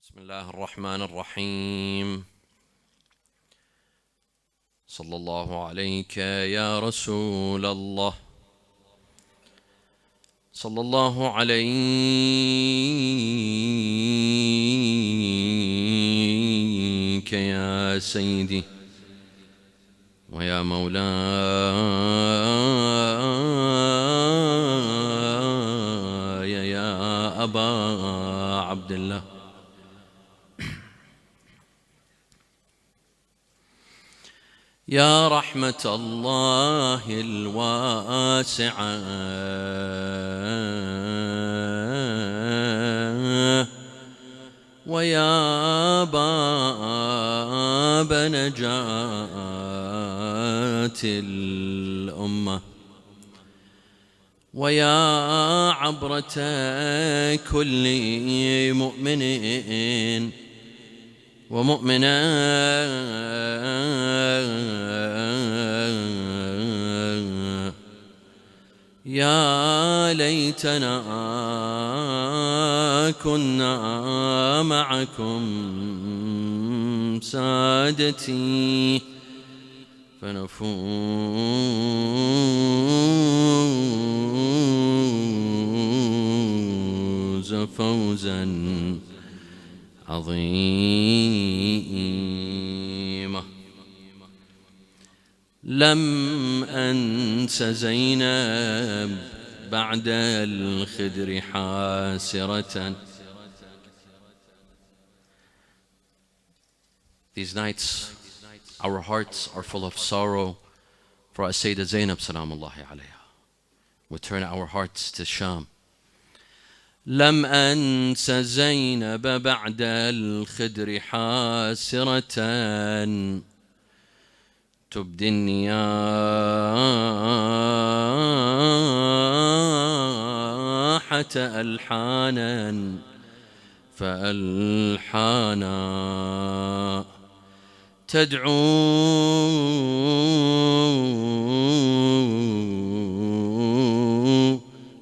بسم الله الرحمن الرحيم. صلى الله عليك يا رسول الله، صلى الله عليك يا سيدي ويا مولاي يا أبا عبد الله. يا رحمة الله الواسعة ويا باب نجاة الأمة ويا عبرة كل مؤمن ومؤمنة، يا ليتنا كنا معكم سادتي فنفوز فوزا عظيما. لم أنس زينب بعد الخدر حاسرة. These nights our hearts are full of sorrow for Sayyidah Zainab salamullahi alayha. We turn our hearts to Sham. لم أنس زينب بعد الخدر حاسرة تبدي النياحة ألحانا فألحانا تدعو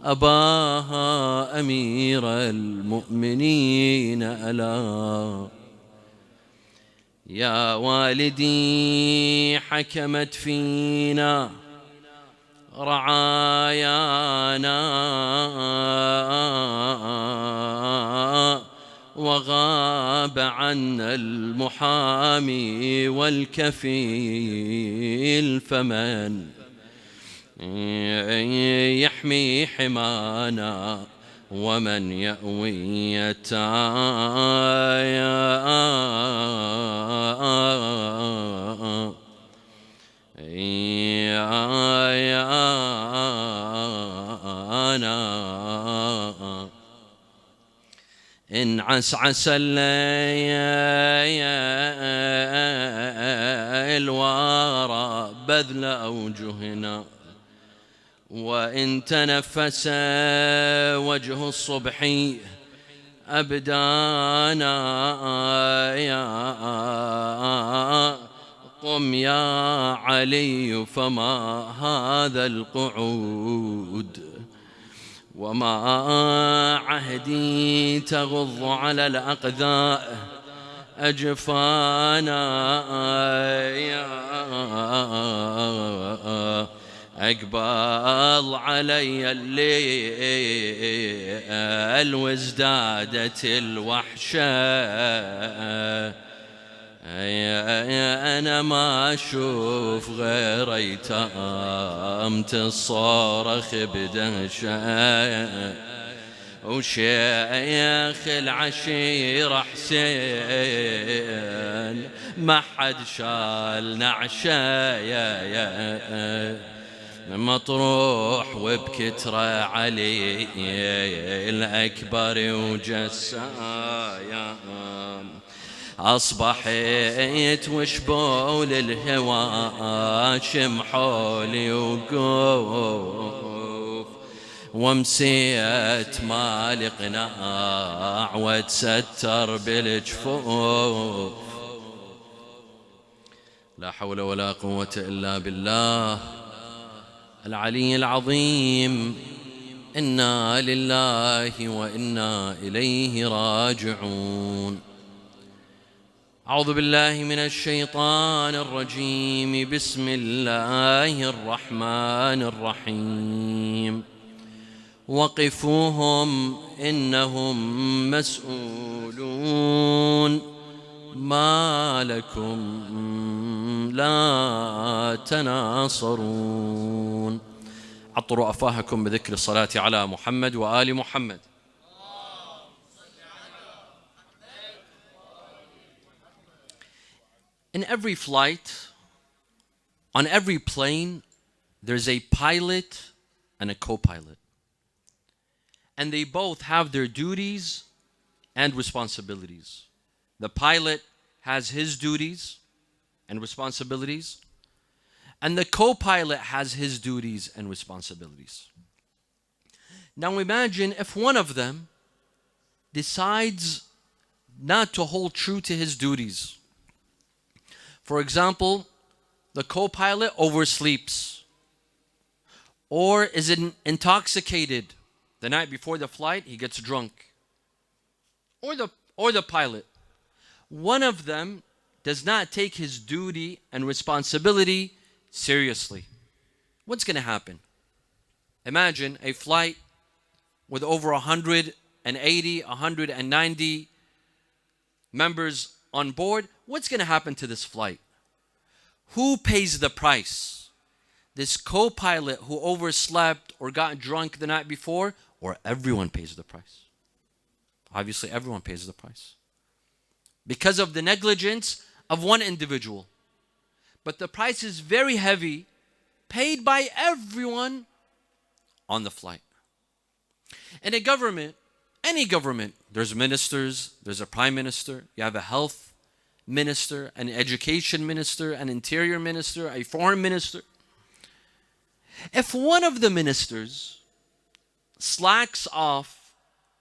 أباها أمير المؤمنين ألا يا والدي حكمت فينا رعايانا وغاب عنا المحامي والكفيل، فمن يحمي حمانا ومن يأوي إن عسعس الليل وارى بذل أوجهنا وإن تنفس وجه الصبح أبدانا قم يا علي فما هذا القعود وما عهدي تغض على الأقذاء أجفانا أقبل علي الليل وازدادت الوحشة أنا ما أشوف غير أيتام تصارخ بدهشة وشيخ العشيرة حسين ما حد شال نعشة مطروح وبكترة علي الأكبر وجسايا أصبحت وشبول الهوى شمحولي وقوف ومسيت مالي قناع وتستر بالجفوف. لا حول ولا قوة إلا بالله العلي العظيم. إنا لله وإنا إليه راجعون. أعوذ بالله من الشيطان الرجيم. بسم الله الرحمن الرحيم. وقفوهم إنهم مسؤولون ما لكم لا تناصرون. عطروا أفواهكم بذكر الصلاة على محمد وآل محمد. In every flight, on every plane, there's a pilot and a co-pilot. And they both have their duties and responsibilities. The pilot has his duties and responsibilities, and the co-pilot has his duties and responsibilities. Now imagine if one of them decides not to hold true to his duties. For example, the co-pilot oversleeps or is intoxicated the night before the flight, he gets drunk. Or the pilot. One of them does not take his duty and responsibility seriously. What's going to happen? Imagine a flight with over 180, 190 members on board. What's going to happen to this flight? Who pays the price? This co-pilot who overslept or got drunk the night before, or everyone pays the price? Obviously, everyone pays the price because of the negligence of one individual. But the price is very heavy, paid by everyone on the flight. In a government, any government, there's ministers, there's a prime minister, you have a health minister, an education minister, an interior minister, a foreign minister. If one of the ministers slacks off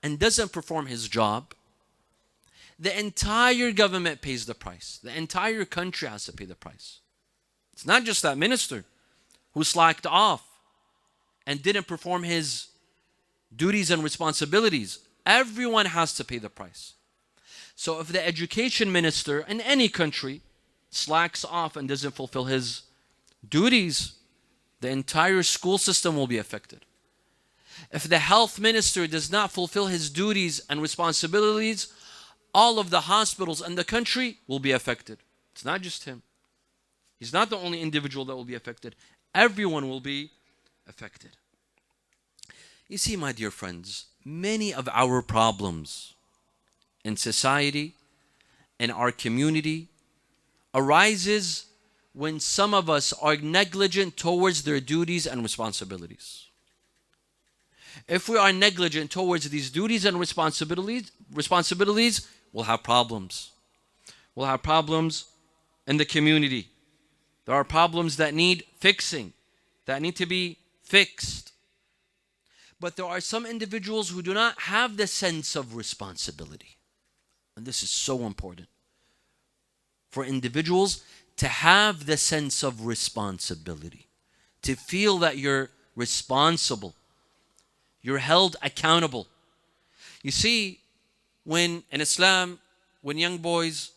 and doesn't perform his job, the entire government pays the price. The entire country has to pay the price. It's not just that minister who slacked off and didn't perform his duties and responsibilities. Everyone has to pay the price. So if the education minister in any country slacks off and doesn't fulfill his duties, the entire school system will be affected. If the health minister does not fulfill his duties and responsibilities, all of the hospitals in the country will be affected. It's not just him. He's not the only individual that will be affected. Everyone will be affected. You see, my dear friends, many of our problems in society, in our community, arises when some of us are negligent towards their duties and responsibilities. If we are negligent towards these duties and responsibilities, we'll have problems. We'll have problems in the community. There are problems that need fixing, that need to be fixed. But there are some individuals who do not have the sense of responsibility. And this is so important. For individuals to have the sense of responsibility, to feel that you're responsible, you're held accountable. You see, when in Islam, when young boys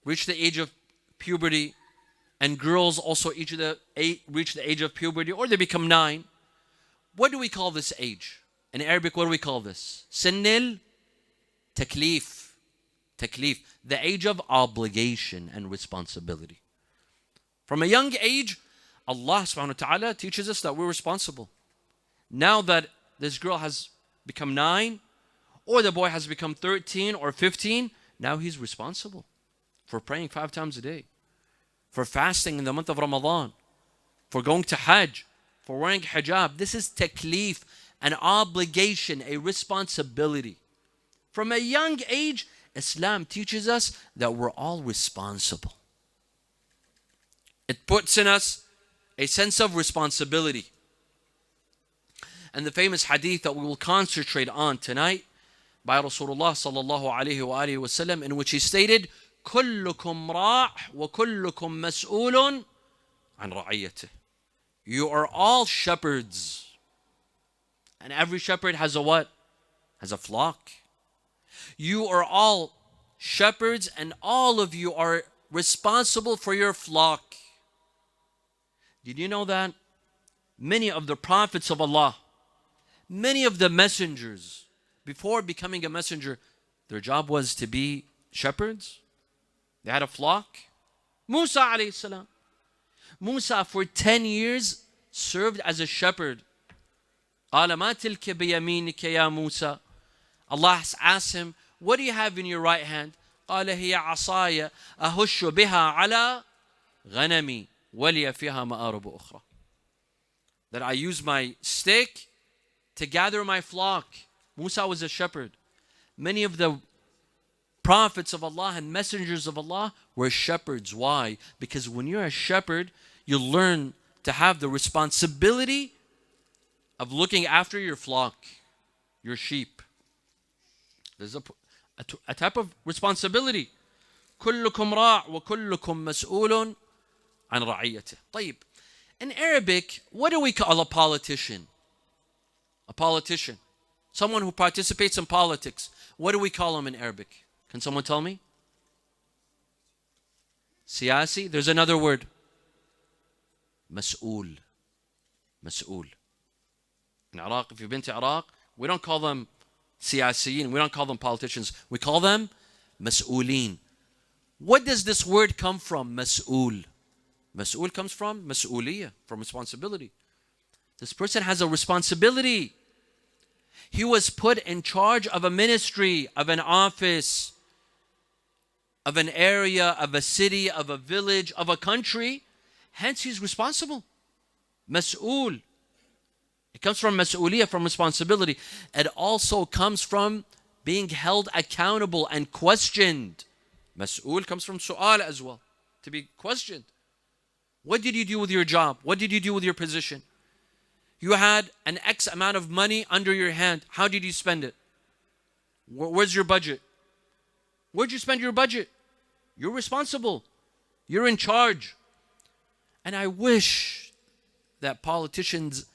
reach the age of puberty, and girls also reach the age of puberty, or they become 9, what do we call this age? In Arabic, what do we call this? Sinnil taklif. Taklif, the age of obligation and responsibility. From a young age, Allah subhanahu wa ta'ala teaches us that we're responsible. Now that this girl has become 9, or the boy has become 13 or 15, now he's responsible for praying 5 times a day, for fasting in the month of Ramadan, for going to Hajj, for wearing hijab. This is taklif, an obligation, a responsibility. From a young age, Islam teaches us that we're all responsible. It puts in us a sense of responsibility. And the famous hadith that we will concentrate on tonight by Rasulullah sallallahu alayhi wa alihi wa sallam, in which he stated, كُلُّكُمْ رَاعٌ وَكُلُّكُمْ مَسْئُولٌ عَنْ رَعِيَّتِهِ. You are all shepherds, And every shepherd has a what? Has a flock. You are all shepherds, and all of you are responsible for your flock. Did you know that? Many of the prophets of Allah, many of the messengers, before becoming a messenger, their job was to be shepherds. They had a flock. Musa alayhi salam. Musa for 10 years served as a shepherd. قَالَ مَا تِلْكَ بِيَمِينِكَ يَا مُوسَى. Allah asked him, what do you have in your right hand? قَالَ هِيَ عَصَايَ أَهُشُّ بِهَا عَلَى غَنَمِي وَلِيَ فِيهَا مَآرِبُ أُخْرَى. That I use my stick to gather my flock. Musa was a shepherd. Many of the prophets of Allah and messengers of Allah were shepherds. Why? Because when you're a shepherd, you learn to have the responsibility of looking after your flock, your sheep. There's a type of responsibility. كلكم راع وكلكم مسؤول عن رعيته. طيب. In Arabic, what do we call a politician? A politician. Someone who participates in politics. What do we call him in Arabic? Can someone tell me? Siyasi. There's another word. Mas'ul. Mas'ul. In Iraq, if you've been to Iraq, we don't call them siyasiyin. We don't call them politicians. We call them mas'ulin. What does this word come from? Mas'ul. Mas'ul comes from mas'uliyah, from responsibility. This person has a responsibility. He was put in charge of a ministry, of an office, of an area, of a city, of a village, of a country. Hence, he's responsible. Mas'ul. It comes from mas'uliyah, from responsibility. It also comes from being held accountable and questioned. Mas'ul comes from su'al as well, to be questioned. What did you do with your job? What did you do with your position? You had an X amount of money under your hand. How did you spend it? Where's your budget? Where'd you spend your budget? You're responsible. You're in charge. And I wish that politicians,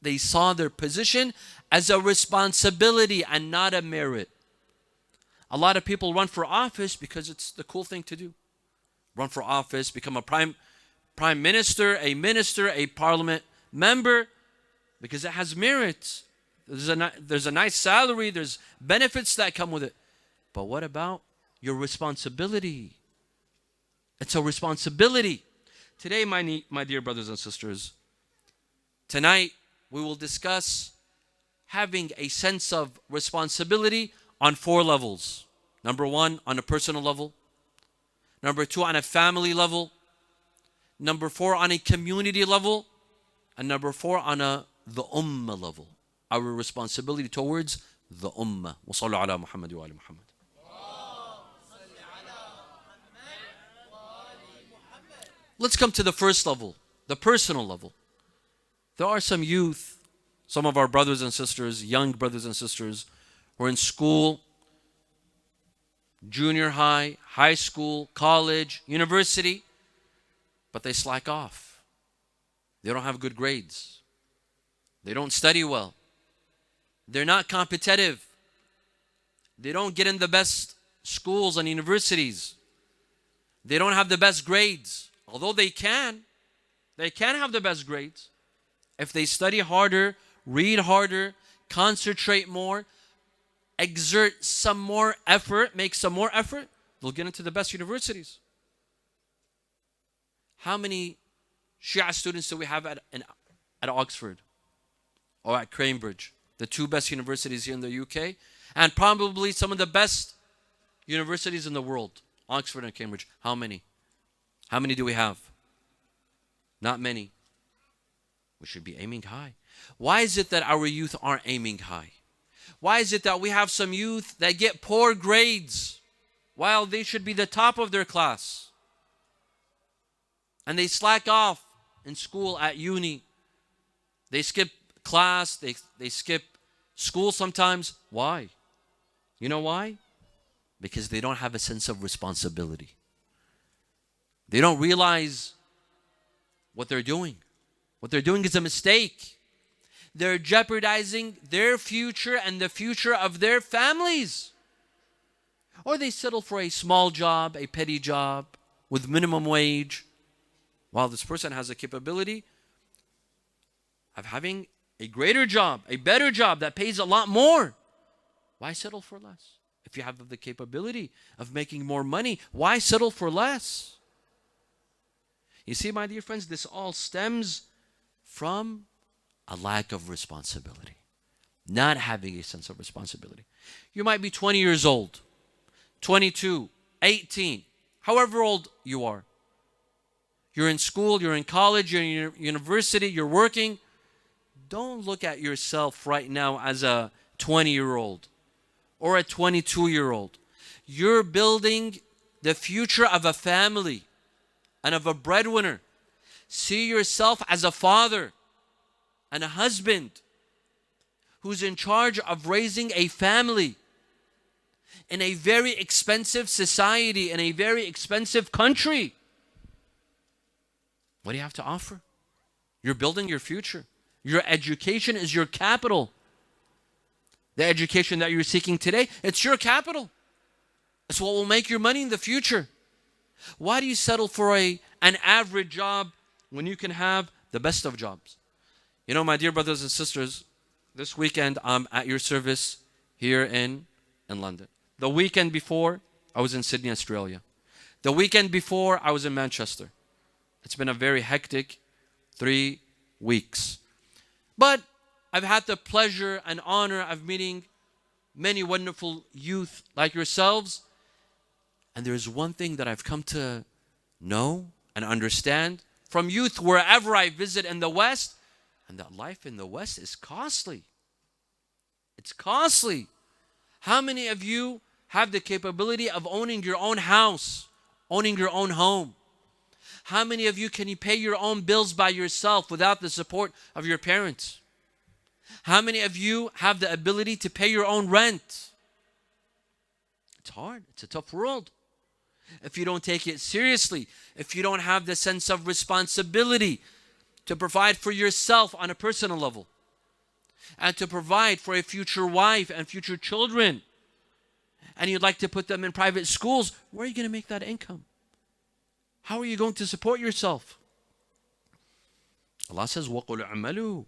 they saw their position as a responsibility and not a merit. A lot of people run for office because it's the cool thing to do. Run for office, become a prime minister, a parliament member, because it has merits. There's a nice salary, there's benefits that come with it. But what about your responsibility? It's a responsibility. Today, my dear brothers and sisters, tonight we will discuss having a sense of responsibility on 4 levels. Number 1, on a personal level. Number 2, on a family level. Number 4, on a community level. And number 4, on the ummah level. Our responsibility towards the ummah. Wa sallu ala Muhammad wa ali Muhammad. Let's come to the first level, the personal level. There are some youth, some of our brothers and sisters, young brothers and sisters, who are in school, junior high, high school, college, university, but they slack off. They don't have good grades. They don't study well. They're not competitive. They don't get in the best schools and universities. They don't have the best grades. Although they can have the best grades. If they study harder, read harder, concentrate more, exert some more effort, make some more effort, they'll get into the best universities. How many Shia students do we have at Oxford or at Cambridge, the 2 best universities here in the UK, and probably some of the best universities in the world, Oxford and Cambridge? How many? How many do we have? Not many. We should be aiming high. Why is it that our youth aren't aiming high? Why is it that we have some youth that get poor grades while they should be the top of their class? And they slack off in school, at uni. They skip class, they skip school sometimes. Why? You know why? Because they don't have a sense of responsibility. They don't realize what they're doing. What they're doing is a mistake. they're jeopardizing their future and the future of their families. Or they settle for a small job, a petty job with minimum wage, while this person has a capability of having a greater job, a better job that pays a lot more. Why settle for less? If you have the capability of making more money, why settle for less? You see, my dear friends, this all stems from a lack of responsibility, not having a sense of responsibility. You might be 20 years old, 22, 18, however old you are. You're in school, you're in college, you're in university, you're working. Don't look at yourself right now as a 20-year-old or a 22-year-old. You're building the future of a family and of a breadwinner. See yourself as a father and a husband who's in charge of raising a family in a very expensive society, in a very expensive country. What do you have to offer? You're building your future. Your education is your capital. The education that you're seeking today, it's your capital. It's what will make your money in the future. Why do you settle for an average job when you can have the best of jobs? You know, my dear brothers and sisters, this weekend I'm at your service here in London. The weekend before, I was in Sydney, Australia. The weekend before, I was in Manchester. It's been a very hectic 3 weeks. But I've had the pleasure and honor of meeting many wonderful youth like yourselves. And there's one thing that I've come to know and understand from youth wherever I visit in the West, and that life in the West is costly. It's costly. How many of you have the capability of owning your own house, owning your own home? How many of you can you pay your own bills by yourself without the support of your parents? How many of you have the ability to pay your own rent? It's hard. It's a tough world. If you don't take it seriously, if you don't have the sense of responsibility to provide for yourself on a personal level, and to provide for a future wife and future children, and you'd like to put them in private schools, where are you going to make that income? How are you going to support yourself? Allah says, وَقُلْ اعْمَلُوا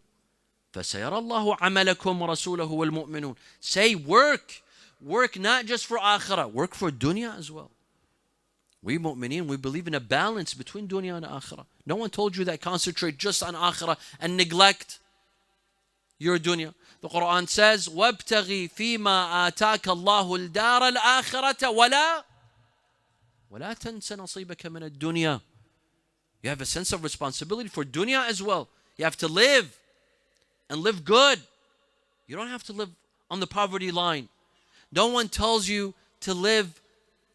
فَسَيَرَى اللَّهُ عَمَلَكُمْ وَرَسُولَهُ وَالْمُؤْمِنُونَ. Say work. Work not just for akhirah. Work for dunya as well. We mu'mineen, we believe in a balance between dunya and akhirah. No one told you that concentrate just on akhirah and neglect your dunya. The Quran says, وَابْتَغِي فِي مَا آتَاكَ اللَّهُ الْدَارَ الْآخِرَةَ وَلَا تَنْسَ نَصِيبَكَ مِنَ الدُّنْيَا. You have a sense of responsibility for dunya as well. You have to live and live good. You don't have to live on the poverty line. No one tells you to live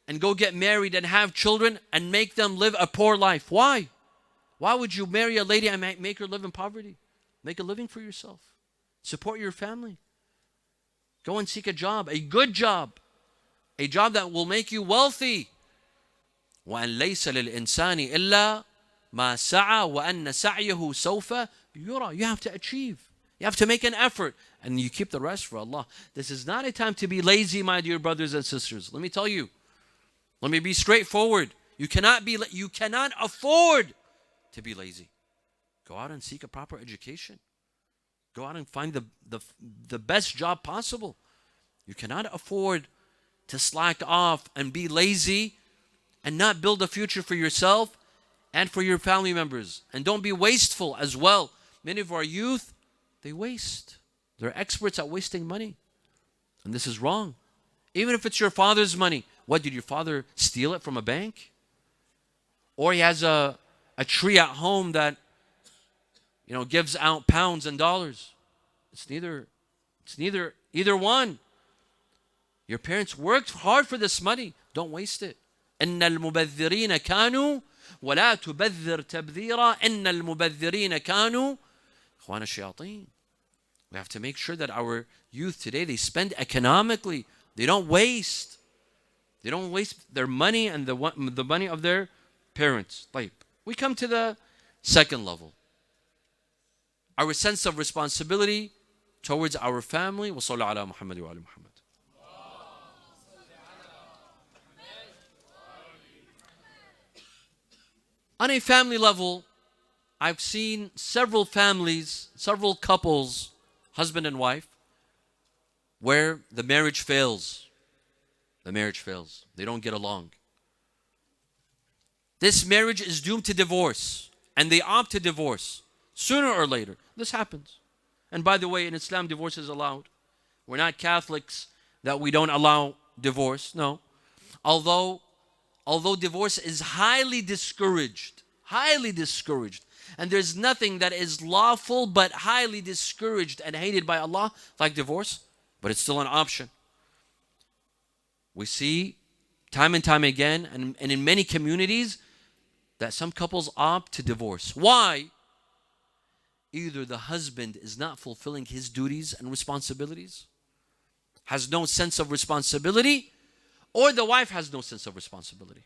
and go get married and have children and make them live a poor life. Why? Why would you marry a lady and make her live in poverty? Make a living for yourself. Support your family. Go and seek a job, a good job, a job that will make you wealthy. وَأَنْ لَيْسَ لِلْإِنسَانِ إِلَّا مَا سَعَى وَأَنَّ سَعْيَهُ سَوْفَ يُرَى. You have to achieve. You have to make an effort. And you keep the rest for Allah. This is not a time to be lazy, my dear brothers and sisters. Let me tell you. Let me be straightforward. You cannot afford to be lazy. Go out and seek a proper education. Go out and find the best job possible. You cannot afford to slack off and be lazy and not build a future for yourself and for your family members. And don't be wasteful as well. Many of our youth, they waste. They're experts at wasting money. And this is wrong. Even if it's your father's money. What, did your father steal it from a bank? Or he has a tree at home that, gives out pounds and dollars. It's neither either one. Your parents worked hard for this money. Don't waste it. إن المبذرين كانوا ولا تبذر تبذيرا إن المبذرين كانوا إخوان الشياطين. We have to make sure that our youth today, they spend economically. They don't waste. They don't waste their money and the money of their parents. We come to the second level. our sense of responsibility towards our family. Wa sallu ala Muhammad wa ali Muhammad. On a family level, I've seen several families, several couples, husband and wife, where the marriage fails. The marriage fails. They don't get along. This marriage is doomed to divorce, and they opt to divorce. Sooner or later, this happens. And by the way, in Islam, divorce is allowed. We're not Catholics that we don't allow divorce. No. Although divorce is highly discouraged, and there's nothing that is lawful but highly discouraged and hated by Allah like divorce, but it's still an option. We see time and time again, and in many communities, that some couples opt to divorce. Why? Either the husband is not fulfilling his duties and responsibilities, has no sense of responsibility, or the wife has no sense of responsibility.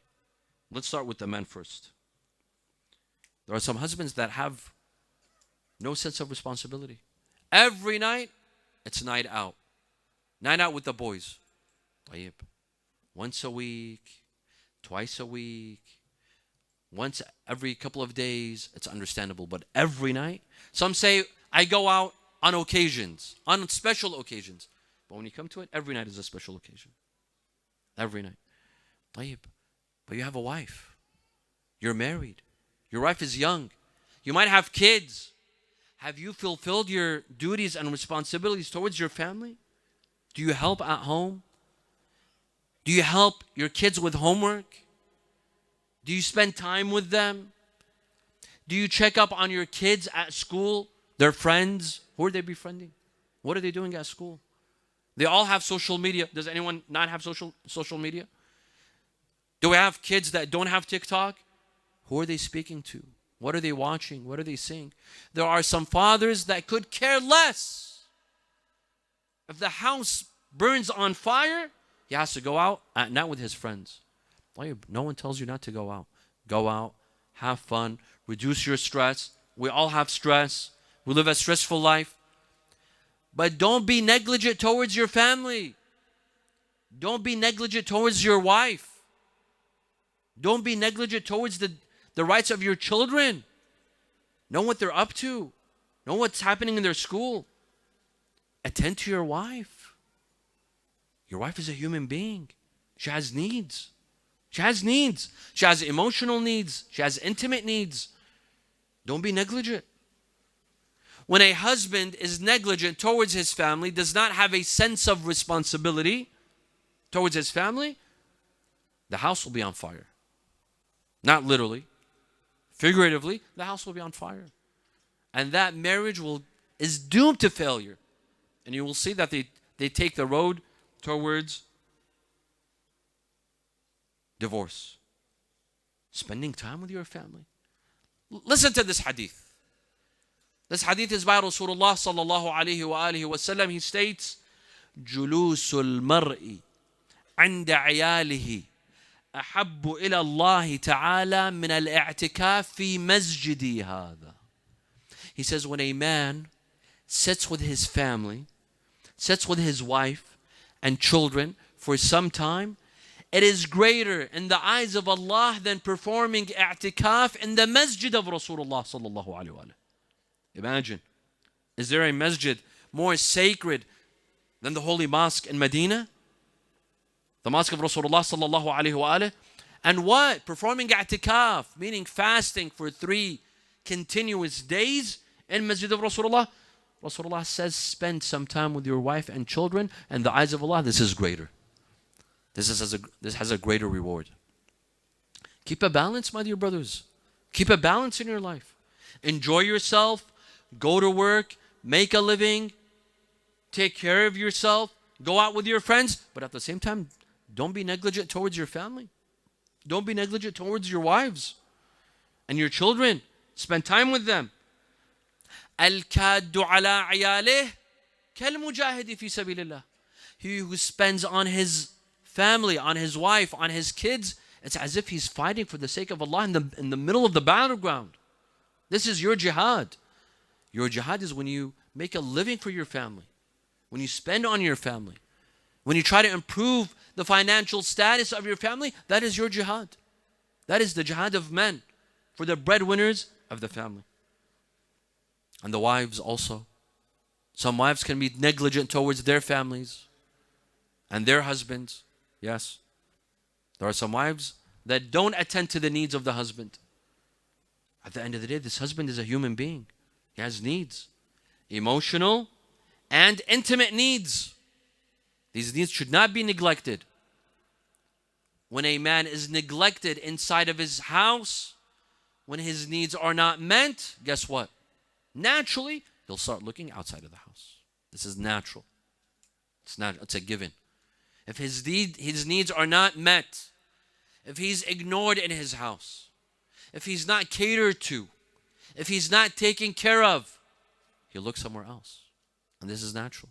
Let's start with the men first. There are some husbands that have no sense of responsibility. Every night, it's night out. Night out with the boys. Once a week, twice a week, once every couple of days, it's understandable. But every night, some say, I go out on occasions, on special occasions. But when you come to it, every night is a special occasion. Every night. But you have a wife. You're married. Your wife is young. You might have kids. Have you fulfilled your duties and responsibilities towards your family? Do you help at home? Do you help your kids with homework? Do you spend time with them? Do you check up on your kids at school, their friends? Who are they befriending? What are they doing at school? They all have social media. Does anyone not have social media? Do we have kids that don't have TikTok? Who are they speaking to? What are they watching? What are they seeing? There are some fathers that could care less. If the house burns on fire, he has to go out at night with his friends. No one tells you not to go out. Go out, have fun, reduce your stress. We all have stress. We live a stressful life. But don't be negligent towards your family. Don't be negligent towards your wife. Don't be negligent towards the rights of your children. Know what they're up to. Know what's happening in their school. Attend to your wife. Your wife is a human being. She has needs. She has needs. She has emotional needs. She has intimate needs. Don't be negligent. When a husband is negligent towards his family, does not have a sense of responsibility towards his family, the house will be on fire. Not literally. Figuratively, the house will be on fire. And that marriage is doomed to failure. And you will see that they take the road towards divorce. Spending time with your family. Listen to this hadith. This hadith is by Rasulullah sallallahu alayhi wa alihi wa sallam. He states, جلوس المرء عند عياله أحب إلى الله تعالى من الاعتكاف في مسجدي هذا. He says, when a man sits with his family, sits with his wife and children for some time, it is greater in the eyes of Allah than performing i'tikaf in the masjid of Rasulullah sallallahu alayhi wa sallam. Imagine, is there a masjid more sacred than the holy mosque in Medina? The mosque of Rasulullah sallallahu alayhi wa sallam. And what? Performing i'tikaf, meaning fasting for 3 continuous days in masjid of Rasulullah. Rasulullah says, spend some time with your wife and children, and the eyes of Allah, this is greater. This has a greater reward. Keep a balance, my dear brothers. Keep a balance in your life. Enjoy yourself. Go to work. Make a living. Take care of yourself. Go out with your friends. But at the same time, don't be negligent towards your family. Don't be negligent towards your wives and your children. Spend time with them. Al-Kaddu ala ayaleh kal-mujahidi fi sabilillah. He who spends on his family, on his wife, on his kids, it's as if he's fighting for the sake of Allah in the middle of the battleground. This is your jihad. Your jihad is when you make a living for your family, when you spend on your family, when you try to improve the financial status of your family. That is your jihad. That is the jihad of men for the breadwinners of the family. And the wives also. Some wives can be negligent towards their families and their husbands. Yes. There are some wives that don't attend to the needs of the husband. At the end of the day, this husband is a human being. He has needs, emotional and intimate needs. These needs should not be neglected. When a man is neglected inside of his house, when his needs are not met, guess what? Naturally, he'll start looking outside of the house. This is natural. It's a given. If his needs are not met, if he's ignored in his house, if he's not catered to, if he's not taken care of, he'll look somewhere else. And this is natural.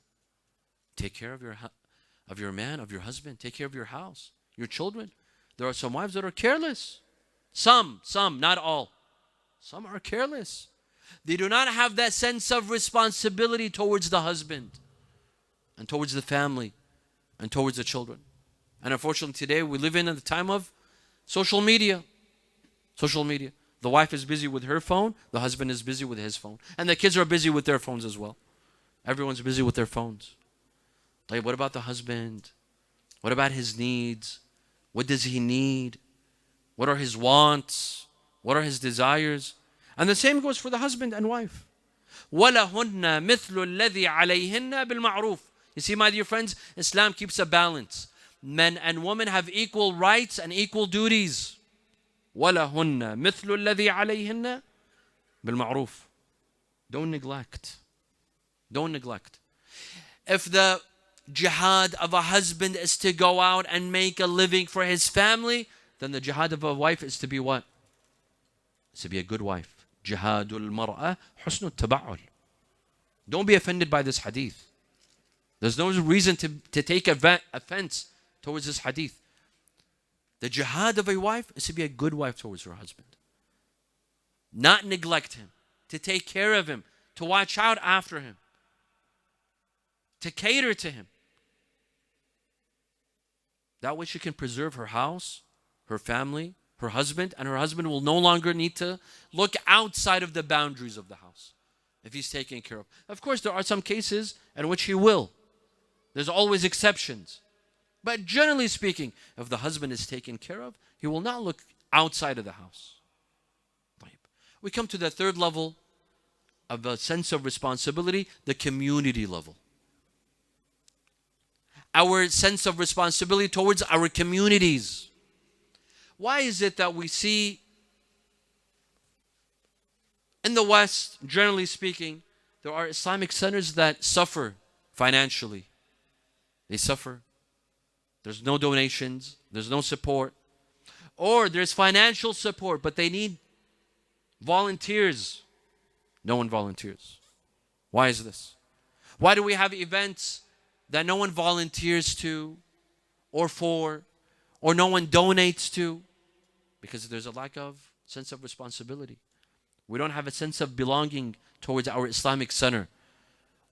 Take care of your man, of your husband. Take care of your house, your children. There are some wives that are careless. Some, not all. Some are careless. They do not have that sense of responsibility towards the husband and towards the family and towards the children. And unfortunately today we live in the time of social media. Social media. The wife is busy with her phone. The husband is busy with his phone. And the kids are busy with their phones as well. Everyone's busy with their phones. Like, what about the husband? What about his needs? What does he need? What are his wants? What are his desires? And the same goes for the husband and wife. وَلَهُنَّ مِثْلُ الَّذِي عَلَيْهِنَّ بِالْمَعْرُوفِ. You see, my dear friends, Islam keeps a balance. Men and women have equal rights and equal duties. وَلَهُنَّ مِثْلُ الَّذِي عَلَيْهِنَّ بِالْمَعْرُوفِ. Don't neglect. Don't neglect. If the jihad of a husband is to go out and make a living for his family, then the jihad of a wife is to be what? It's to be a good wife. Jihadul mar'ah husnul taba'ul. Don't be offended by this hadith. There's no reason to take offense towards this hadith. The jihad of a wife is to be a good wife towards her husband. Not neglect him. To take care of him. To watch out after him. To cater to him. That way she can preserve her house, her family, her husband, and her husband will no longer need to look outside of the boundaries of the house if he's taken care of. Of course, there are some cases in which he will. There's always exceptions. But generally speaking, if the husband is taken care of, he will not look outside of the house. We come to the third level of a sense of responsibility, the community level. Our sense of responsibility towards our communities. Why is it that we see in the West, generally speaking, there are Islamic centers that suffer financially? They suffer. There's no donations. There's no support. Or there's financial support, but they need volunteers. No one volunteers. Why is this? Why do we have events that no one volunteers to or for, or no one donates to? Because there's a lack of sense of responsibility. We don't have a sense of belonging towards our Islamic center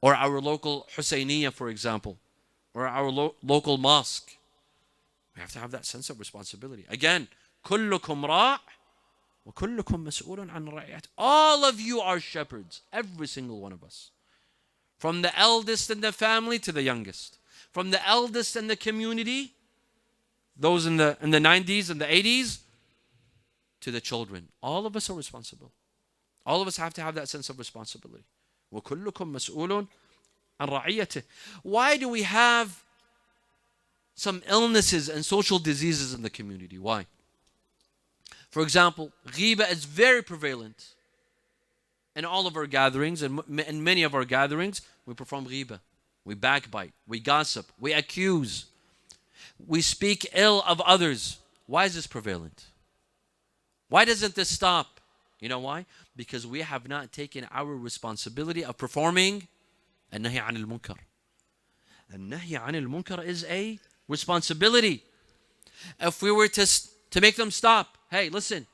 or our local Hussainiyah, for example, or our local mosque. We have to have that sense of responsibility. Again, كُلُّكُمْ رَاعٍ وَكُلُّكُمْ مَسْئُولٌ عَنْ رَعِيَّتِهِ. All of you are shepherds, every single one of us. From the eldest in the family to the youngest. From the eldest in the community, those in the 90s and the 80s, to the children. All of us are responsible. All of us have to have that sense of responsibility. وَكُلُّكُمْ مَسْئُولٌ عَنْ رَعِيَّتِهِ. Why do we have some illnesses and social diseases in the community? Why? For example, ghiba is very prevalent. In all of our gatherings, and in many of our gatherings, we perform ghiba. We backbite, we gossip, we accuse. We speak ill of others. Why is this prevalent? Why doesn't this stop? You know why? Because we have not taken our responsibility of performing النهي عن المنكر. النهي عن المنكر is a responsibility. If we were to make them stop, hey, listen,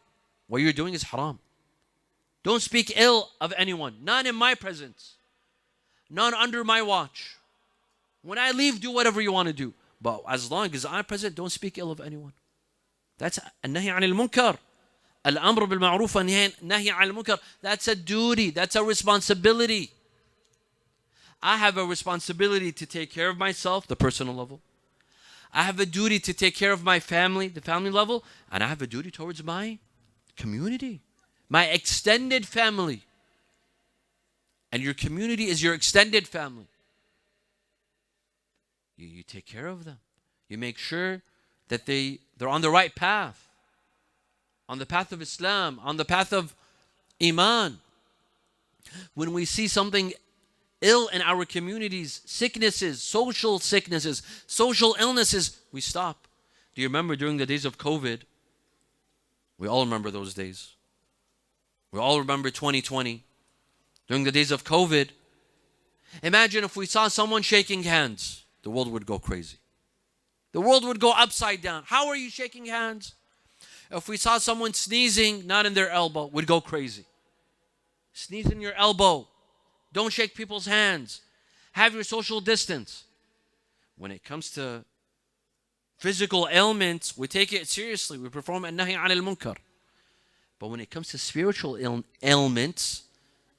what you're doing is haram. Don't speak ill of anyone. None in my presence. None under my watch. When I leave, do whatever you want to do. But as long as I'm present, don't speak ill of anyone. That's النهي عن المنكر. الأمر بالمعروف والنهي عن المنكر. That's a duty. That's a responsibility. I have a responsibility to take care of myself, the personal level. I have a duty to take care of my family, the family level. And I have a duty towards my community, my extended family. And your community is your extended family. You take care of them. You make sure that they're on the right path. On the path of Islam, on the path of Iman. When we see something ill in our communities, sicknesses, social illnesses, we stop. Do you remember during the days of COVID? We all remember those days. We all remember 2020. During the days of COVID, imagine if we saw someone shaking hands, the world would go crazy. The world would go upside down. How are you shaking hands? If we saw someone sneezing, not in their elbow, we'd go crazy. Sneeze in your elbow. Don't shake people's hands. Have your social distance. When it comes to physical ailments, we take it seriously. We perform النهي عن المنكر. But when it comes to spiritual ailments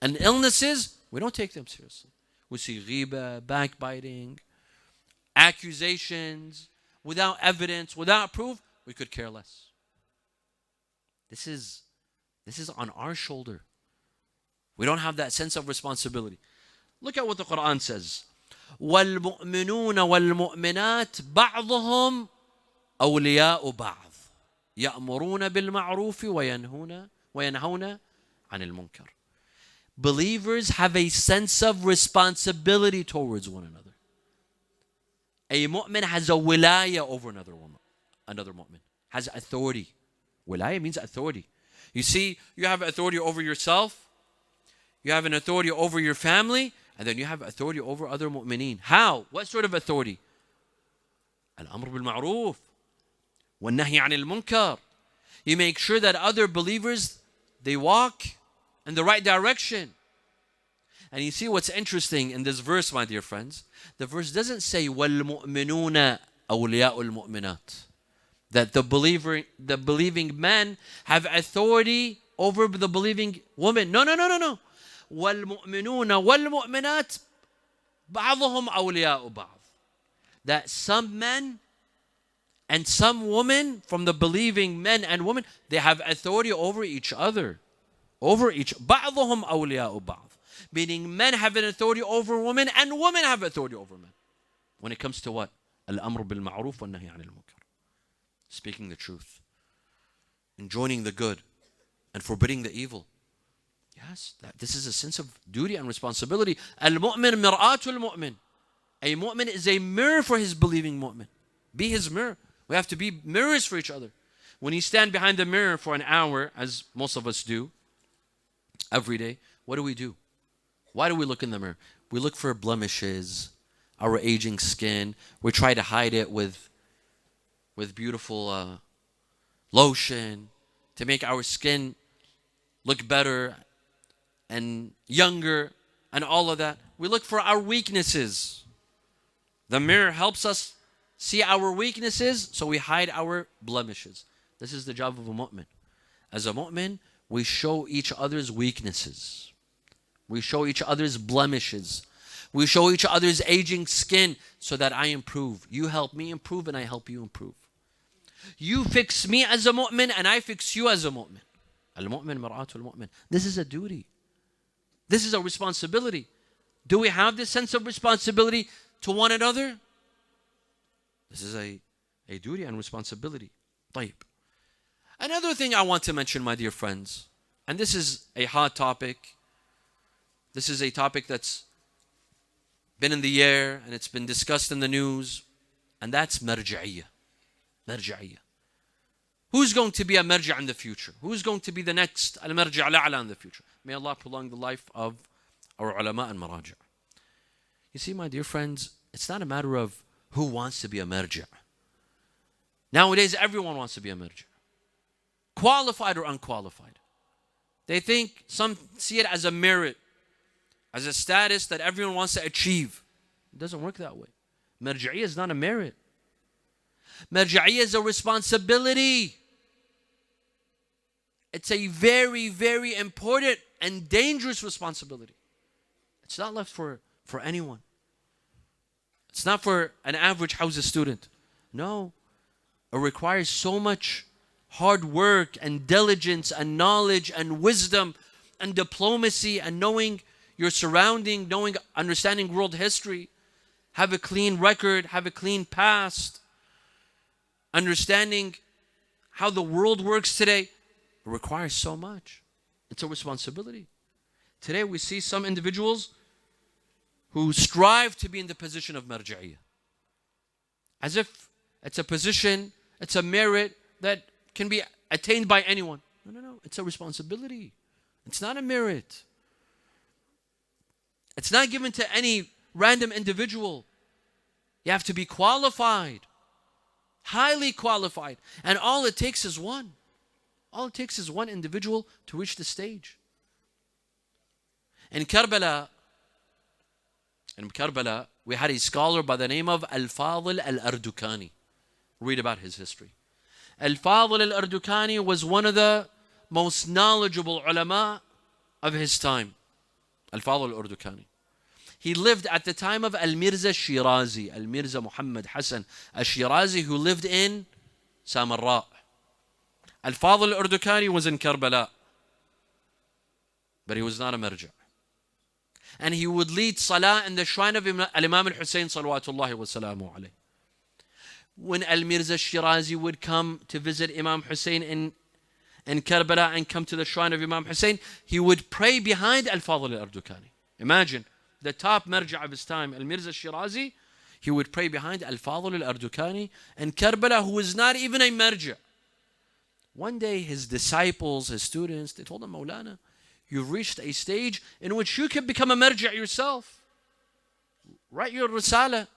and illnesses, we don't take them seriously. We see ghiba, backbiting, accusations, without evidence, without proof, we could care less. This is on our shoulder. We don't have that sense of responsibility. Look at what the Quran says. وَالْمُؤْمِنُونَ وَالْمُؤْمِنَاتِ بَعْضُهُمْ أَوْلِيَاءُ بَعْضٍ يَأْمُرُونَ بِالْمَعْرُوفِ وَيَنْهَوْنَ عَنِ الْمُنكَرِ. Believers have a sense of responsibility towards one another. A mu'min has a wilaya over another mu'min. Has authority. Wilaya means authority. You see, you have authority over yourself. You have an authority over your family. And then you have authority over other mu'mineen. How? What sort of authority? Al-amr bil-ma'roof. Wa-nahy anil munkar. You make sure that other believers, they walk in the right direction. And you see what's interesting in this verse, my dear friends. The verse doesn't say وَالْمُؤْمِنُونَ أَوْلِيَاءُ الْمُؤْمِنَاتِ. That the believing men have authority over the believing women. No. وَالْمُؤْمِنُونَ وَالْمُؤْمِنَاتِ بَعْضُهُمْ أَوْلِيَاءُ بَعْضٍ. That some men and some women from the believing men and women, they have authority over each other. بَعْضُهُمْ أَوْلِيَاءُ بَعْضٍ. Meaning men have an authority over women and women have authority over men. When it comes to what? Al-amr bil-ma'roof wa-nahy anil munkar. Speaking the truth. Enjoining the good and forbidding the evil. Yes, this is a sense of duty and responsibility. Al-mu'min mir'atul mu'min. A mu'min is a mirror for his believing mu'min. Be his mirror. We have to be mirrors for each other. When you stand behind the mirror for an hour, as most of us do, every day, what do? Why do we look in the mirror? We look for blemishes, our aging skin. We try to hide it with beautiful lotion to make our skin look better and younger and all of that. We look for our weaknesses. The mirror helps us see our weaknesses, so we hide our blemishes. This is the job of a mu'min. As a mu'min, we show each other's weaknesses. We show each other's blemishes. We show each other's aging skin so that I improve. You help me improve and I help you improve. You fix me as a mu'min and I fix you as a mu'min. Al-mu'min mar'atul mu'min. This is a duty. This is a responsibility. Do we have this sense of responsibility to one another? This is a duty and responsibility. طيب. Another thing I want to mention, my dear friends, and this is a hot topic. This is a topic that's been in the air and it's been discussed in the news, and that's marja'iyya. Marja'iyya. Who's going to be a marja' in the future? Who's going to be the next al-marja' al-a'la in the future? May Allah prolong the life of our ulama and maraja'. You see, my dear friends, it's not a matter of who wants to be a marja'. Nowadays, everyone wants to be a marja'. Qualified or unqualified. They think, some see it as a merit, as a status that everyone wants to achieve. It doesn't work that way. Marja'iyya is not a merit. Marja'iyya is a responsibility. It's a very, very important and dangerous responsibility. It's not left for anyone. It's not for an average Hawza student. No. It requires so much hard work and diligence and knowledge and wisdom and diplomacy and knowing your surrounding, understanding world history, have a clean record, have a clean past, understanding how the world works today. It requires so much. It's a responsibility. Today we see some individuals who strive to be in the position of marja'iyya, as if it's a position, it's a merit that can be attained by anyone. No. It's a responsibility. It's not a merit. It's not given to any random individual. You have to be qualified, highly qualified. And all it takes is one. All it takes is one individual to reach the stage. In Karbala, we had a scholar by the name of Al-Fadil Al-Ardukani. Read about his history. Al-Fadil Al-Ardukani was one of the most knowledgeable ulama of his time. Al-Fadil Al-Ardukani. He lived at the time of Al-Mirza Shirazi, Al-Mirza Muhammad Hassan Al-Shirazi, who lived in Samarra. Al-Fadil Al-Ardukani was in Karbala, but he was not a marja'. And he would lead salah in the shrine of Imam Hussain salawatullahi wa salamu alayhi. When Al-Mirza Shirazi would come to visit Imam Hussain in Karbala and come to the shrine of Imam Hussain, he would pray behind Al-Fadil Al-Ardukani. Imagine, the top marja' of his time, Al-Mirza Shirazi, he would pray behind Al-Fadil Al-Ardukani in Karbala, who was not even a marja'. One day his disciples, his students, they told him, Maulana, you've reached a stage in which you can become a marja' yourself. Write your risala.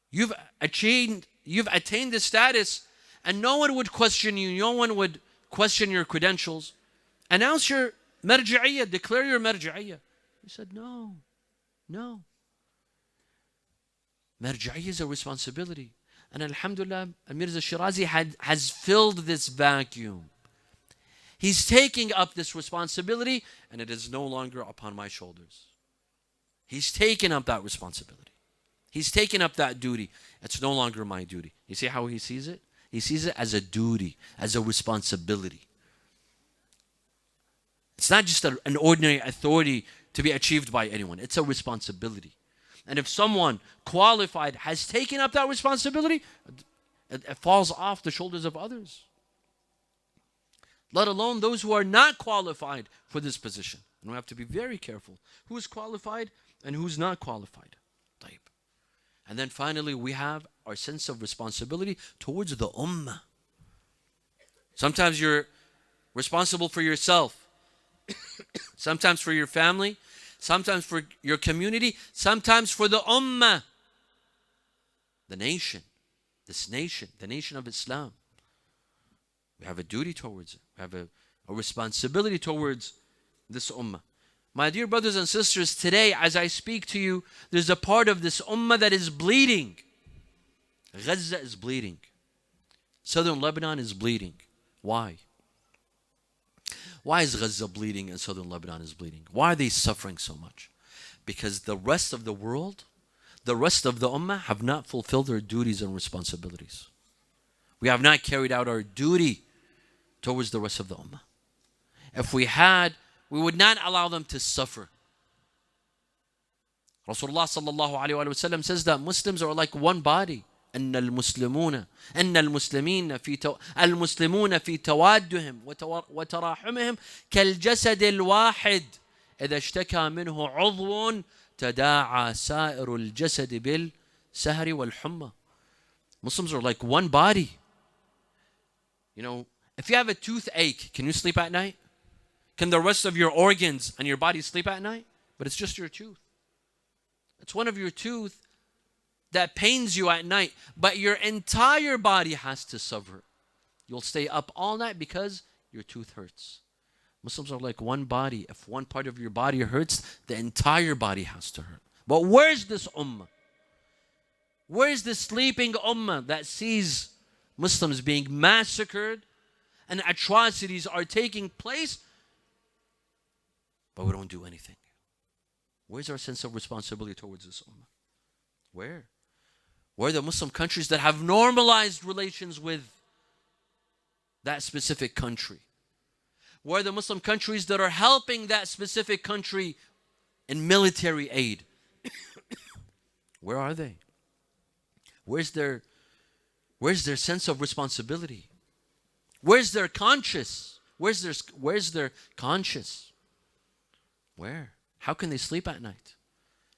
You've attained the status, and no one would question you. No one would question your credentials. Announce your marja'iyya. Declare your marja'iyya. He said, no. Marja'iyya is a responsibility. And alhamdulillah, Mirza Shirazi has filled this vacuum. He's taking up this responsibility, and it is no longer upon my shoulders. He's taken up that responsibility. He's taken up that duty. It's no longer my duty. You see how he sees it? He sees it as a duty, as a responsibility. It's not just an ordinary authority to be achieved by anyone. It's a responsibility. And if someone qualified has taken up that responsibility, it falls off the shoulders of others. Let alone those who are not qualified for this position. And we have to be very careful. Who is qualified and who's not qualified. And then finally, we have our sense of responsibility towards the ummah. Sometimes you're responsible for yourself. Sometimes for your family. Sometimes for your community. Sometimes for the ummah. The nation. This nation. The nation of Islam. We have a duty towards it. We have a responsibility towards this ummah. My dear brothers and sisters, today as I speak to you, there's a part of this ummah that is bleeding. Gaza is bleeding. Southern Lebanon is bleeding. Why? Why is Gaza bleeding and Southern Lebanon is bleeding? Why are they suffering so much? Because the rest of the world, the rest of the ummah have not fulfilled their duties and responsibilities. We have not carried out our duty towards the rest of the ummah. If we had, we would not allow them to suffer. Rasulullah sallallahu alayhi wa sallam says that Muslims are like one body. أن المسلمين في توادهم وتراحمهم كالجسد الواحد إذا اشتكى منه عضو تداعى سائر الجسد بالسهر والحمى. Muslims are like one body. You know, if you have a toothache, can you sleep at night? Can the rest of your organs and your body sleep at night? But it's just your tooth. It's one of your tooth that pains you at night, but your entire body has to suffer. You'll stay up all night because your tooth hurts. Muslims are like one body. If one part of your body hurts, the entire body has to hurt. But where's this ummah? Where's the sleeping ummah that sees Muslims being massacred and atrocities are taking place, but we don't do anything? Where's our sense of responsibility towards this ummah? Where? Where are the Muslim countries that have normalized relations with that specific country? Where are the Muslim countries that are helping that specific country in military aid? Where are they? Where's their sense of responsibility? Where's their conscience? Where's their conscience? Where? How can they sleep at night?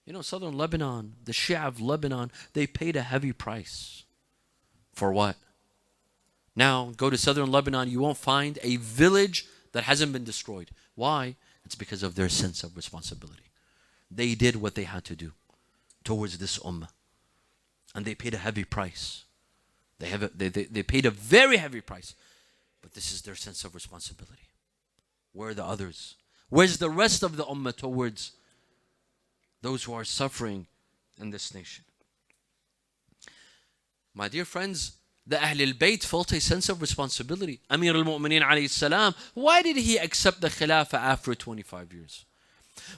You know, southern Lebanon, the Shia of Lebanon, they paid a heavy price. For what? Now, go to southern Lebanon, you won't find a village that hasn't been destroyed. Why? It's because of their sense of responsibility. They did what they had to do towards this ummah. And they paid a heavy price. They paid a very heavy price. But this is their sense of responsibility. Where are the others? Where's the rest of the ummah towards those who are suffering in this nation? My dear friends, the Ahl al-Bayt felt a sense of responsibility. Amir al-Mu'mineen alayhi salam, why did he accept the Khilafah after 25 years?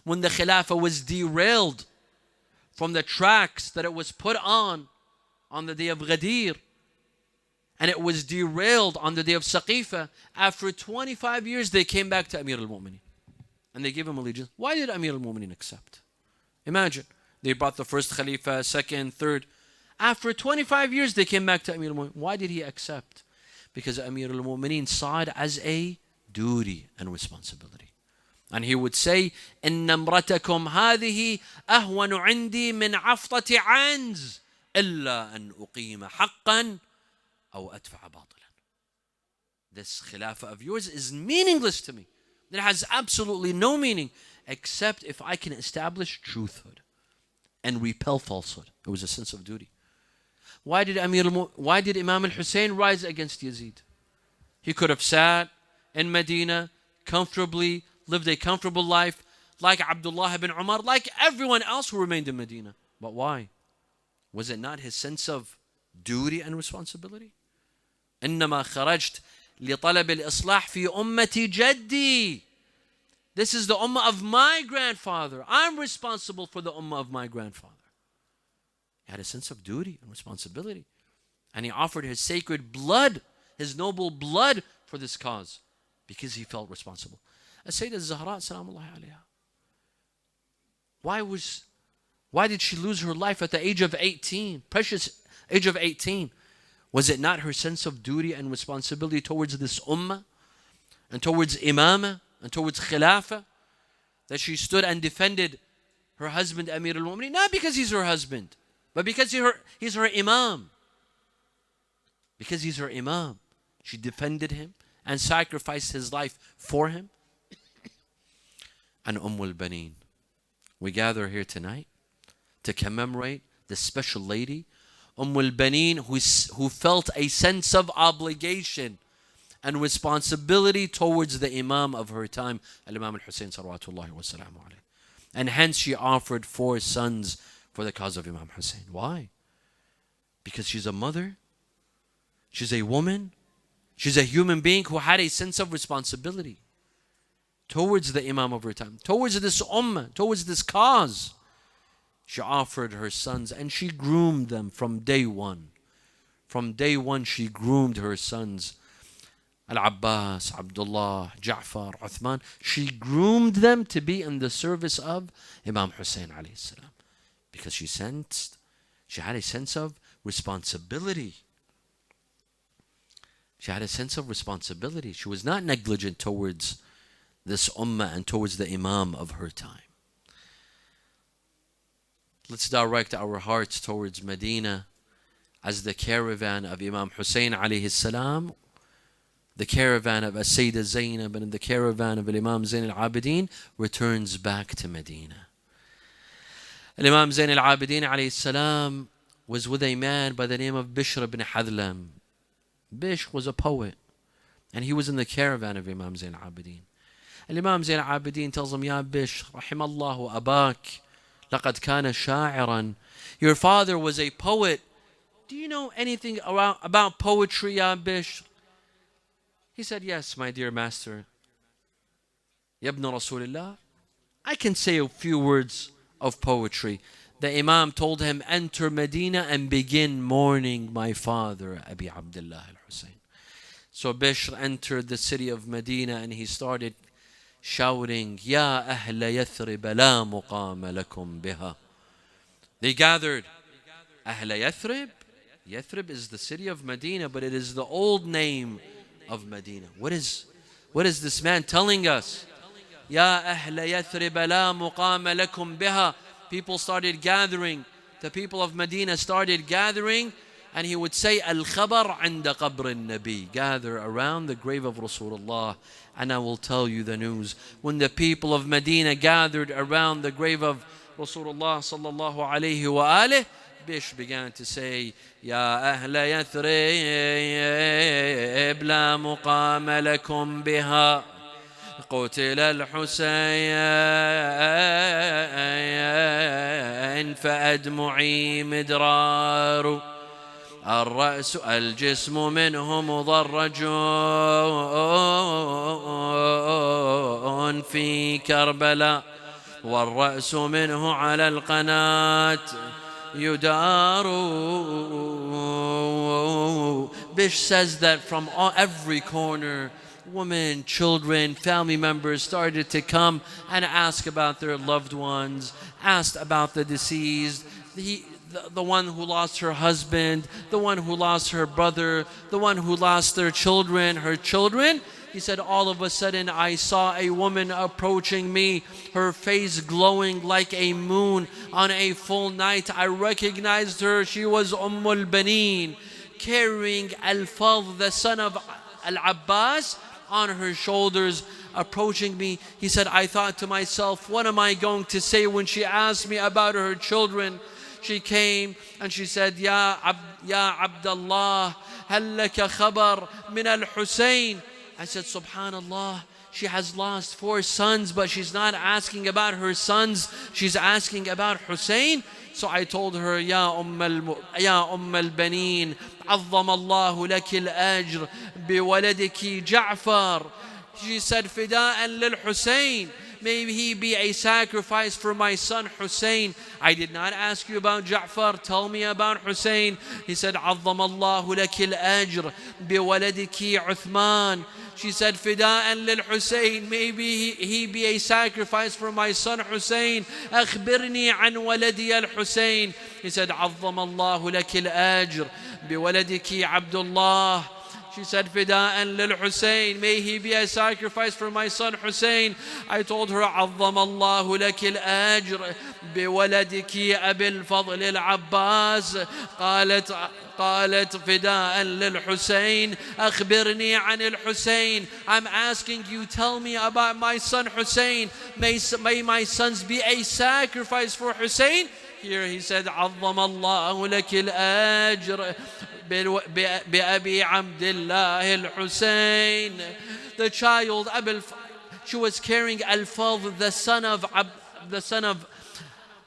When the Khilafah was derailed from the tracks that it was put on the day of Ghadir, and it was derailed on the day of Saqifa, after 25 years they came back to Amir al-Mu'mineen and they gave him allegiance. Why did Amir al-Mu'mineen accept? Imagine, they brought the first Khalifa, second, third. After 25 years they came back to Amir al-Mu'mineen. Why did he accept? Because Amir al-Mu'mineen saw it as a duty and responsibility. And he would say, إِنَّ امْرَتَكُمْ هَذِهِ أَهْوَنُ عِنْدِي مِنْ عَفْطَةِ عَنْزٍ إِلَّا أَنْ أُقِيمَ حَقًّا أَوْ أَدْفَعَ بَاطِلًا. This Khilafah of yours is meaningless to me. It has absolutely no meaning except if I can establish truthhood and repel falsehood. It was a sense of duty. Why did Imam Hussain rise against Yazid? He could have sat in Medina comfortably, lived a comfortable life like Abdullah ibn Umar, like everyone else who remained in Medina. But why? Was it not his sense of duty and responsibility? إنما خرجت لطلب الإصلاح في أمة جدي. This is the ummah of my grandfather. I'm responsible for the ummah of my grandfather. He had a sense of duty and responsibility. And he offered his sacred blood, his noble blood for this cause because he felt responsible. As-Sayyidah Zahra, salamullahi alayha, why did she lose her life at the age of 18? Precious age of 18. Was it not her sense of duty and responsibility towards this ummah and towards imamah and towards khilafah that she stood and defended her husband Amir al-Mu'mineen? Not because he's her husband, but because he's her imam. Because he's her imam. She defended him and sacrificed his life for him. And Ummul Baneen. We gather here tonight to commemorate this special lady, Ummul Baneen, who felt a sense of obligation and responsibility towards the Imam of her time, Al-Imam Hussain salawatullahi wa salamu alayhi. And hence she offered 4 sons for the cause of Imam Hussain. Why? Because she's a mother, she's a woman, she's a human being who had a sense of responsibility towards the Imam of her time, towards this ummah, towards this cause. She offered her sons and she groomed them from day one. From day one she groomed her sons. Al-Abbas, Abdullah, Ja'far, Uthman. She groomed them to be in the service of Imam Hussain alayhi salam. Because she had a sense of responsibility. She had a sense of responsibility. She was not negligent towards this ummah and towards the Imam of her time. Let's direct our hearts towards Medina as the caravan of Imam Hussain alayhi salam, the caravan of As-Sayyidah Zainab, and the caravan of Imam Zain al-Abidin returns back to Medina. Imam Zain al-Abidin alayhi salam was with a man by the name of Bishr ibn Hadlam. Bishr was a poet, and he was in the caravan of Imam Zain al-Abidin. Imam Zain al-Abidin tells him, Ya Bishr, rahimallahu abak, laqad kana sha'iran. Your father was a poet. Do you know anything about poetry, Ya Bishr? He said, yes, my dear master. Yabna Rasulullah, I can say a few words of poetry. The Imam told him, enter Medina and begin mourning my father, Abi Abdullah al-Hussein. So Bishr entered the city of Medina and he started shouting, Ya Ahla Yathrib la muqama lakum biha. They gathered. Ahla Yathrib? Yathrib is the city of Medina, but it is the old name of Medina. What is this man telling us? Ya Ahla Yathrib la muqama lakum biha. People started gathering. The people of Medina started gathering, and he would say, Al-Khabar inda qabr al-Nabi. Gather around the grave of Rasulullah, and I will tell you the news. When the people of Medina gathered around the grave of Rasulullah sallallahu alayhi wa alih, Bishr began to say, Ya Ahla Yathrib la muqama lakum biha. قتل الحسين فأدمعي مدرار الرأس الجسم منه مضرج في كربلاء والرأس منه على القناة يدار. Bishr says that from every corner, women, children, family members started to come and ask about their loved ones, asked about the deceased, the one who lost her husband, the one who lost her brother, the one who lost their children, her children. He said, all of a sudden I saw a woman approaching me, her face glowing like a moon on a full night. I recognized her. She was Ummul Baneen, carrying Al-Fadl, the son of Al-Abbas, on her shoulders, approaching me. He said, I thought to myself, what am I going to say when she asked me about her children? She came and she said, Ya Abdullah, hal laka khabar min al-Hussein. I said, Subhanallah, she has lost 4 sons, but she's not asking about her sons, she's asking about Hussein. So I told her, Ya Ummul Baneen, عظم الله لك الأجر بولدك جعفر. She said, فداء للحسين. May he be a sacrifice for my son Hussein. I did not ask you about Ja'far. Tell me about Hussein. He said, عظم الله لك الأجر بولدك عثمان. She said, فداء للحسين. Maybe he be a sacrifice for my son Hussein. أخبرني عن ولدي الحسين. He said, عظم الله لك الأجر بولدك عبد الله. She said, فداء للحسين. May he be a sacrifice for my son Hussein. I told her, عظم الله لك الأجر بولدك أبي الفضل العباس. قالت فداء للحسين أخبرني عن الحسين. I'm asking you, tell me about my son Hussein. May my sons be a sacrifice for Hussein. Here he said, عظم الله لك الأجر بأبي عبد الله الحسين. The child, she was carrying Al-Fadl, the son of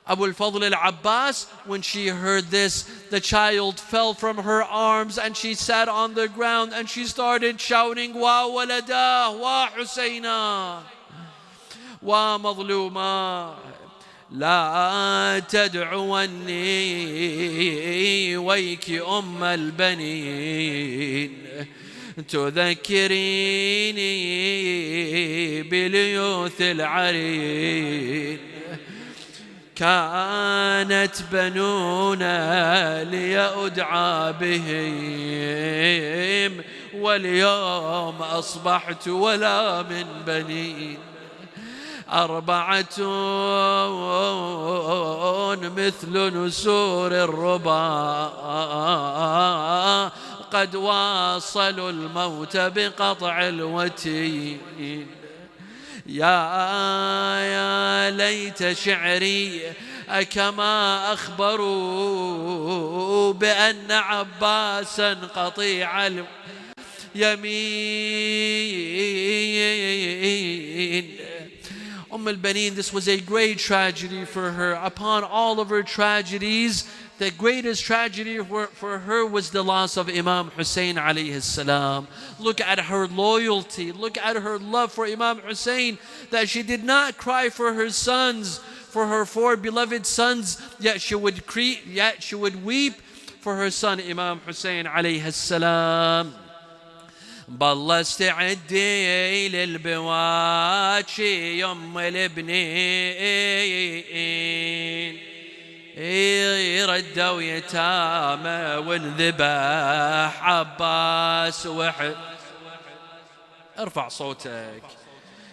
Abu al-Fadl al-Abbas. When she heard this, the child fell from her arms and she sat on the ground and she started shouting, Wa walada, wa Husayna, wa mazluma. لا تدعوني ويك أم البنين تذكريني بليوث العرين كانت بنونا ليأدعى بهم واليوم أصبحت ولا من بنين 4 مثل نسور الربا قد واصلوا الموت بقطع الوتين يا ليت شعري كما أخبروا بأن عباسا قطيع يمين. al-Banin, this was a great tragedy for her. Upon all of her tragedies, the greatest tragedy for her was the loss of Imam Hussain alayhi salam. Look at her loyalty, look at her love for Imam Hussain, that she did not cry for her sons, for her 4 beloved sons, yet she would weep for her son Imam Hussain alayhi salam. بالله استعدي للبواكي يم البنين، يردوا يتامى وانذبح عباس ارفع صوتك.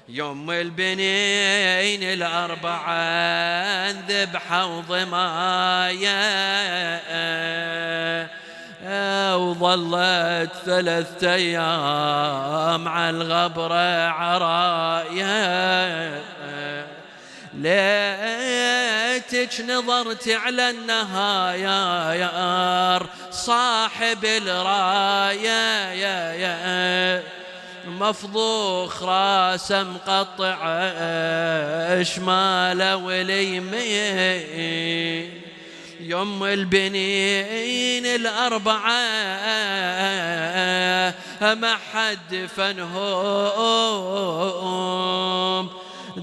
يم البنين الأربعة انذبحوا ضمايا، وظلت 3 أيام على الغبرة عرايا. ليتك نظرت على النهايا يا صاحب الراية، يا مفضوخ راسه مقطع شماله واليمين. يم البنين الأربعة ما حد فنهم،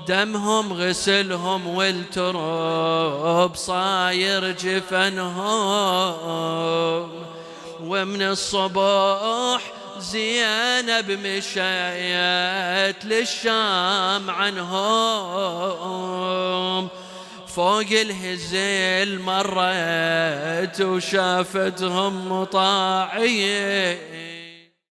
دمهم غسلهم والتراب صاير جفنهم. ومن الصبح زينب مشيت للشام عنهم، فوق الهزيل مرت وشافتهم مطاعين.